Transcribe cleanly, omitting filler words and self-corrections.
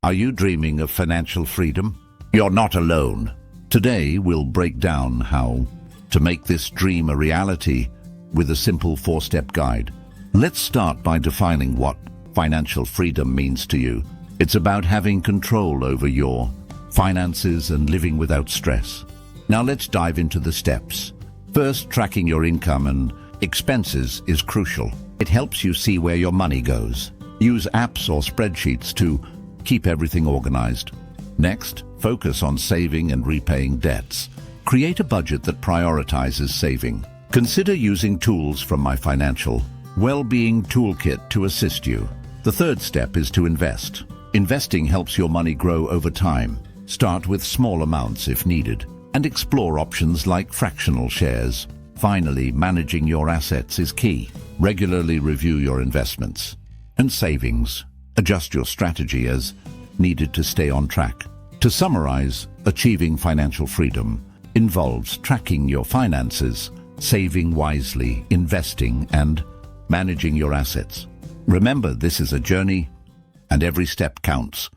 Are you dreaming of financial freedom? You're not alone. Today, we'll break down how to make this dream a reality with a simple 4-step guide. Let's start by defining what financial freedom means to you. It's about having control over your finances and living without stress. Now let's dive into the steps. First, tracking your income and expenses is crucial. It helps you see where your money goes. Use apps or spreadsheets to keep everything organized. Next, focus on saving and repaying debts. Create a budget that prioritizes saving. Consider using tools from my financial well-being toolkit to assist you. The third step is to invest. Investing helps your money grow over time. Start with small amounts if needed, and explore options like fractional shares. Finally, managing your assets is key. Regularly review your investments and savings. Adjust your strategy as needed to stay on track. To summarize, achieving financial freedom involves tracking your finances, saving wisely, investing, and managing your assets. Remember, this is a journey, and every step counts.